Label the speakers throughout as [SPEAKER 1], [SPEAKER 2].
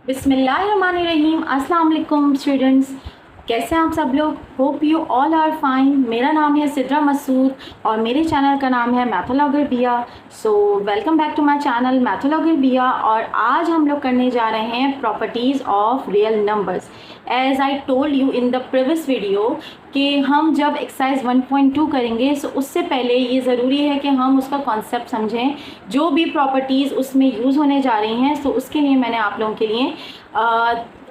[SPEAKER 1] बिस्मिल्लाहिर्रहमानिर्रहीम। अस्सलाम वालेकुम स्टूडेंट्स, कैसे हैं आप सब लोग। Hope you all are fine. मेरा नाम है सिद्रा मसूद और मेरे चैनल का नाम है Mathologer Biya. So welcome back to my channel Mathologer Biya. और आज हम लोग करने जा रहे हैं properties of real numbers. As I told you in the previous video कि हम जब एक्सरसाइज 1.2 करेंगे तो उससे पहले ये ज़रूरी है कि हम उसका कॉन्सेप्ट समझें, जो भी प्रॉपर्टीज़ उसमें यूज़ होने जा रही हैं। तो उसके लिए मैंने आप लोगों के लिए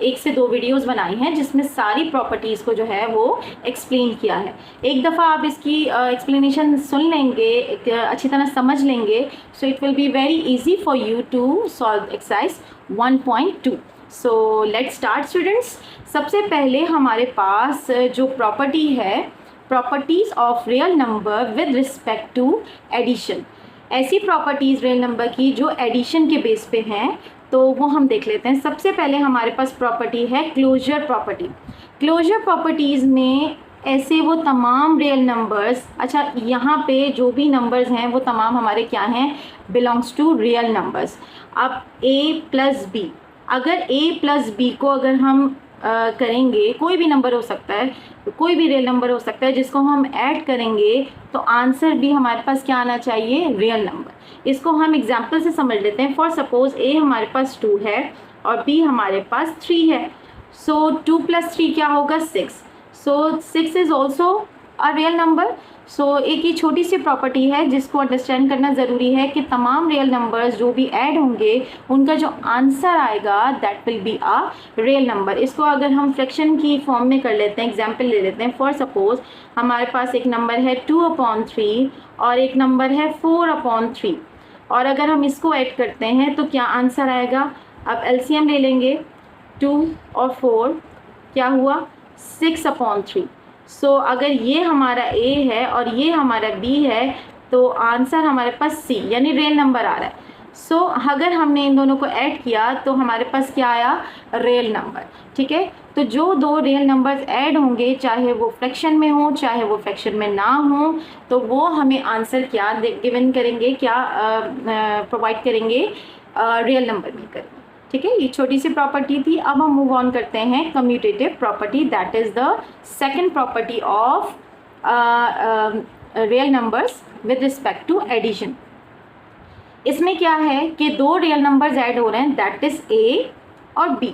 [SPEAKER 1] 1 से 2 वीडियोस बनाई हैं जिसमें सारी प्रॉपर्टीज़ को जो है वो एक्सप्लेन किया है। एक दफ़ा आप इसकी एक्सप्लेनेशन सुन लेंगे, अच्छी तरह समझ लेंगे, so it will be very easy for you to solve exercise 1.2। So let's start students. सबसे पहले हमारे पास जो प्रॉपर्टी है, properties of real number with respect to addition. ऐसी प्रॉपर्टीज़ रियल नंबर की जो एडिशन के बेस पे हैं, तो वो हम देख लेते हैं। सबसे पहले हमारे पास प्रॉपर्टी है क्लोजर प्रॉपर्टी। क्लोजर प्रॉपर्टीज़ में ऐसे वो तमाम रियल नंबर्स, अच्छा यहाँ पे जो भी नंबर्स हैं वो तमाम हमारे क्या हैं, बिलोंग्स टू रियल नंबर्स। अब a प्लस बी, अगर a प्लस बी को अगर हम करेंगे, कोई भी नंबर हो सकता है, कोई भी रियल नंबर हो सकता है, जिसको हम ऐड करेंगे तो आंसर भी हमारे पास क्या आना चाहिए, रियल नंबर। इसको हम एग्जांपल से समझ लेते हैं। फॉर सपोज a हमारे पास 2 है और b हमारे पास 3 है। सो 2 + 3 क्या होगा, 6। So 6 is also a real number. So एक ये छोटी सी प्रॉपर्टी है जिसको अंडरस्टैंड करना ज़रूरी है कि तमाम रियल नंबर्स जो भी ऐड होंगे उनका जो आंसर आएगा that will be a real number. इसको अगर हम फ्रैक्शन की फॉर्म में कर लेते हैं, एग्जांपल ले लेते हैं। फॉर सपोज हमारे पास एक नंबर है 2/3 और एक नंबर है 4/3, और अगर हम इसको ऐड करते हैं तो क्या आंसर आएगा। अब एलसीएम ले लेंगे, 2 और 4 क्या हुआ, 6/3। सो अगर ये हमारा a है और ये हमारा b है तो आंसर हमारे पास c यानी रियल नंबर आ रहा है। सो अगर हमने इन दोनों को ऐड किया तो हमारे पास क्या आया, रियल नंबर। ठीक है, तो जो दो रियल नंबर्स ऐड होंगे, चाहे वो फ्रैक्शन में हो चाहे वो फ्रैक्शन में ना हो, तो वो हमें आंसर क्या गिवन करेंगे, क्या प्रोवाइड करेंगे, रियल नंबर भी करेंगे। ठीक है, ये छोटी सी प्रॉपर्टी थी। अब हम मूव ऑन करते हैं commutative property, that is the second property of real numbers with respect to addition. इसमें क्या है कि दो रियल नंबर्स ऐड हो रहे हैं, दैट इज़ a और b।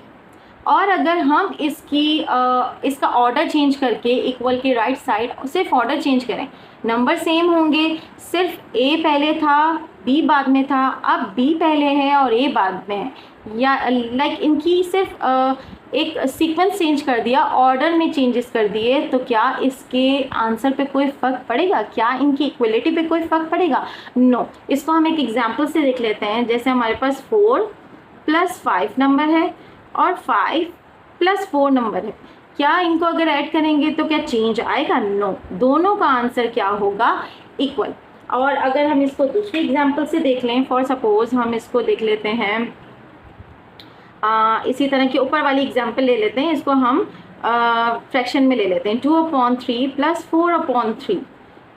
[SPEAKER 1] और अगर हम इसका ऑर्डर चेंज करके इक्वल के राइट साइड सिर्फ ऑर्डर चेंज करें, नंबर सेम होंगे, सिर्फ a पहले था b बाद में था, अब b पहले है और a बाद में है, या लाइक इनकी सिर्फ एक सीक्वेंस चेंज कर दिया, ऑर्डर में चेंजेस कर दिए, तो क्या इसके आंसर पे कोई फ़र्क पड़ेगा, क्या इनकी इक्वलिटी पे कोई फ़र्क पड़ेगा, नो। इसको हम एक एग्जांपल से देख लेते हैं। जैसे हमारे पास 4 + 5 नंबर है और 5 + 4 नंबर है, क्या इनको अगर ऐड करेंगे तो क्या चेंज आएगा, नो। दोनों का आंसर क्या होगा, इक्वल। और अगर हम इसको दूसरे एग्जांपल से देख लें, फॉर सपोज हम इसको देख लेते हैं, इसी तरह के ऊपर वाली एग्जांपल ले लेते हैं। इसको हम फ्रैक्शन में ले लेते हैं, 2/3 + 4/3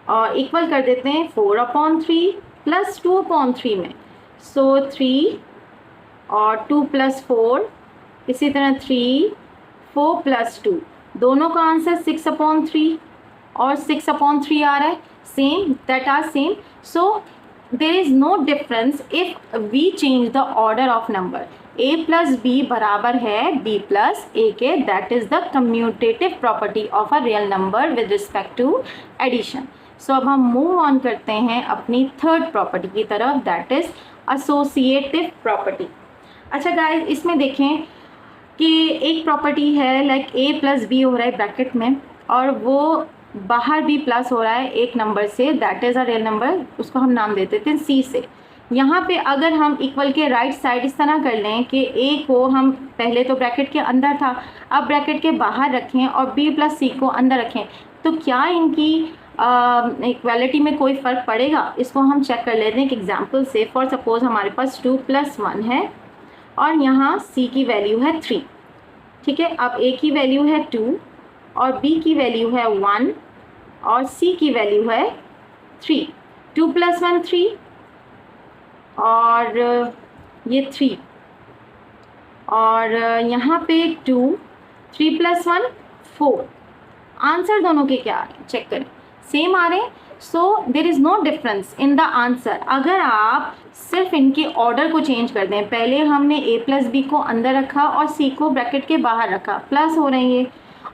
[SPEAKER 1] और इक्वल कर देते हैं 4/3 + 2/3 में। सो 3 और 2 + 4, इसी तरह 3, 4 + 2, दोनों का आंसर 6/3 और 6/3 आ रहा है, same, that are same. So there is no difference if we change the order of number। a + b बराबर है b + a के, that is the commutative property of a real number with respect to addition। so अब हम move on करते हैं अपनी third property की तरफ, that is associative property। अच्छा गाइस, इसमें देखें कि एक प्रॉपर्टी है लाइक a + b हो रहा है ब्रैकेट में और वो बाहर भी प्लस हो रहा है एक नंबर से, that is a real number, उसको हम नाम दे देते हैं c से। यहाँ पे अगर हम इक्वल के राइट साइड इस तरह कर लें कि a को हम पहले तो ब्रैकेट के अंदर था, अब ब्रैकेट के बाहर रखें और b + c को अंदर रखें, तो क्या इनकी इक्वालिटी में कोई फ़र्क पड़ेगा। इसको हम चेक कर लेते हैं एक एग्जांपल से। फॉर सपोज हमारे पास 2 + 1 है और यहाँ c की वैल्यू है 3। ठीक है, अब a की वैल्यू है 2 और b की वैल्यू है 1 और c की वैल्यू है 3। 2 + 1 3 और ये 3 और यहाँ पे 2, 3 + 1 4। आंसर दोनों के क्या आ रहे हैं चेक करें, सेम आ रहे हैं। So there is no difference in the answer. अगर आप सिर्फ इनके ऑर्डर को चेंज कर दें, पहले हमने a + b को अंदर रखा और c को ब्रैकेट के बाहर रखा, प्लस हो रहे हैं ये,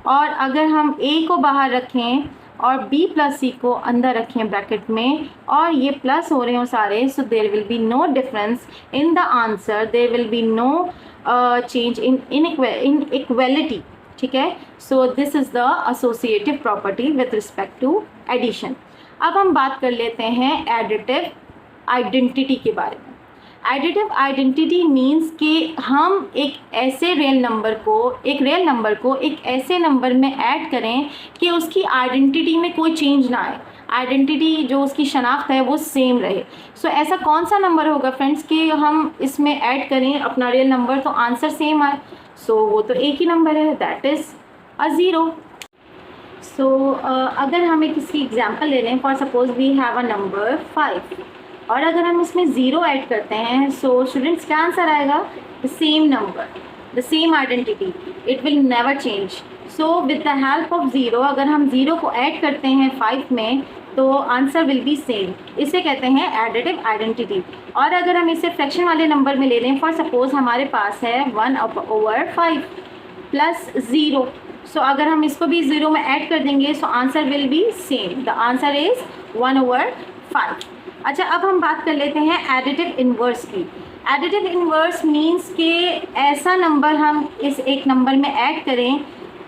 [SPEAKER 1] और अगर हम a को बाहर रखें और b + c को अंदर रखें ब्रैकेट में और ये प्लस हो रहे हो सारे, so there will be no difference in the answer, there will be no change in equality. ठीक है, so this is the associative property with respect to addition. अब हम बात कर लेते हैं एडिटिव आइडेंटिटी के बारे में। एडिटिव आइडेंटिटी मीन्स कि हम एक रियल नंबर को एक ऐसे नंबर में ऐड करें कि उसकी आइडेंटिटी में कोई चेंज ना आए, आइडेंटिटी जो उसकी शनाख्त है वो सेम रहे। सो ऐसा कौन सा नंबर होगा फ्रेंड्स कि हम इसमें ऐड करें अपना रियल नंबर तो आंसर सेम आए? सो वो तो एक ही नंबर है, that is a zero. So अगर हमें किसी एग्जांपल ले लें, for suppose we have a number 5 और अगर हम इसमें ज़ीरो ऐड करते हैं, सो स्टूडेंट्स क्या आंसर आएगा? The same number, the same identity, it will never change. So with the help of zero, अगर हम ज़ीरो को ऐड करते हैं 5 में तो आंसर विल बी सेम। इसे कहते हैं एडिटिव आइडेंटिटी। और अगर हम इसे फ्रैक्शन वाले नंबर में ले लें, फॉर सपोज हमारे पास है 1/5 प्लस ज़ीरो, सो अगर हम इसको भी ज़ीरो में ऐड कर देंगे so answer will be same, the answer is 1/5। अच्छा, अब हम बात कर लेते हैं एडिटिव इन्वर्स की। एडिटिव इन्वर्स मीन्स कि ऐसा नंबर हम इस एक नंबर में ऐड करें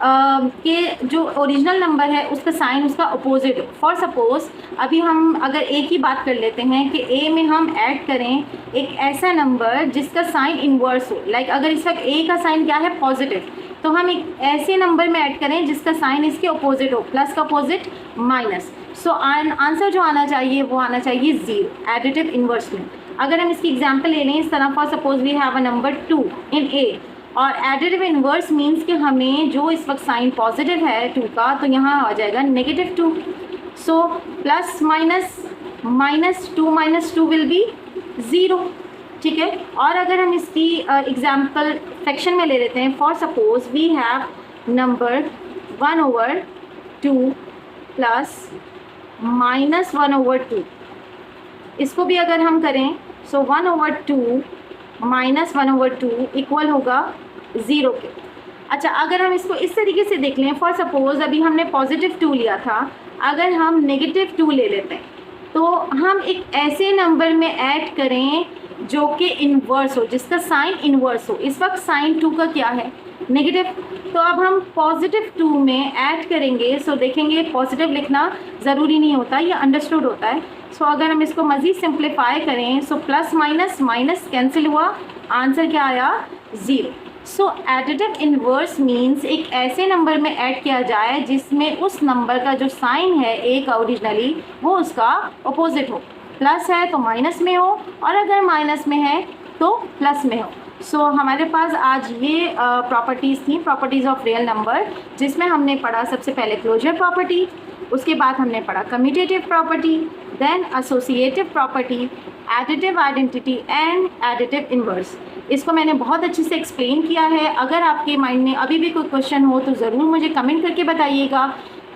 [SPEAKER 1] कि जो ओरिजिनल नंबर है उसका साइन उसका अपोजिट हो। फॉर सपोज़ अभी हम अगर ए की बात कर लेते हैं कि ए में हम ऐड करें एक ऐसा नंबर जिसका साइन इन्वर्स हो, लाइक अगर इस वक्त ए का साइन क्या है? पॉजिटिव, तो हम एक ऐसे नंबर में ऐड करें जिसका साइन इसके अपोजिट हो, प्लस का अपोजिट माइनस। सो आंसर जो आना चाहिए वो आना चाहिए ज़ीरो एडिटिव इन्वर्स में। अगर हम इसकी एग्जांपल ले लें इस तरह, for suppose we have a number 2 in A, और एडिटिव इन्वर्स मीन्स कि हमें जो इस वक्त साइन पॉजिटिव है 2 का, तो यहाँ आ जाएगा -2। So plus minus 2 will be zero. ठीक है, और अगर हम इसकी एग्जाम्पल फ्रैक्शन में ले लेते हैं, for suppose we have number 1/2 plus -1/2। इसको भी अगर हम करें सो 1/2 माइनस 1/2 इक्वल होगा ज़ीरो के। अच्छा, अगर हम इसको इस तरीके से देख लें, फॉर सपोज़ अभी हमने +2 लिया था, अगर हम -2 ले लेते हैं तो हम एक ऐसे नंबर में ऐड करें जो कि इन्वर्स हो, जिसका साइन इन्वर्स हो। इस वक्त साइन 2 का क्या है? नेगेटिव, तो अब हम +2 में ऐड करेंगे। सो देखेंगे पॉजिटिव लिखना ज़रूरी नहीं होता, ये अंडरस्टूड होता है। सो अगर हम इसको मज़ीद सिंप्लीफाई करें सो प्लस माइनस कैंसिल हुआ, आंसर क्या आया? ज़ीरो। सो एडिटिव इन्वर्स मीन्स एक ऐसे नंबर में ऐड किया जाए जिसमें उस नंबर का जो साइन है ए का ओरिजिनली वो उसका अपोजिट हो, प्लस है तो माइनस में हो और अगर माइनस में है तो प्लस में हो। सो हमारे पास आज ये प्रॉपर्टीज़ थी, प्रॉपर्टीज़ ऑफ रियल नंबर, जिसमें हमने पढ़ा सबसे पहले क्लोजर प्रॉपर्टी, उसके बाद हमने पढ़ा commutative property, then associative property, additive identity and additive inverse. इसको मैंने बहुत अच्छे से एक्सप्लेन किया है। अगर आपके माइंड में अभी भी कोई क्वेश्चन हो तो ज़रूर मुझे कमेंट करके बताइएगा,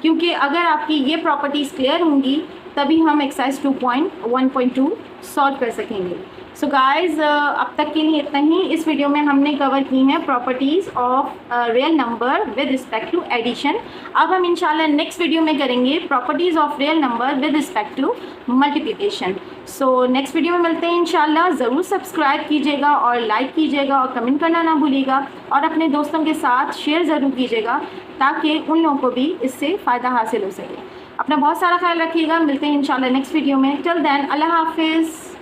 [SPEAKER 1] क्योंकि अगर आपकी ये प्रॉपर्टीज़ क्लियर होंगी तभी हम एक्सरसाइज 2.1.2 सॉल्व कर सकेंगे। सो गाइज़, अब तक के लिए इतना ही। इस वीडियो में हमने कवर की हैं properties of real number with respect to addition. अब हम इंशाल्लाह नेक्स्ट वीडियो में करेंगे properties of real number with respect to multiplication. So next video में मिलते हैं इंशाल्लाह। ज़रूर सब्सक्राइब कीजिएगा और लाइक कीजिएगा और कमेंट करना ना भूलिएगा और अपने दोस्तों के साथ शेयर ज़रूर कीजिएगा ताकि उन लोगों को भी इससे फ़ायदा हासिल हो सके। अपना बहुत सारा ख्याल रखिएगा। मिलते हैं इंशाल्लाह नेक्स्ट वीडियो में। टिल देन, अल्लाह हाफिज़।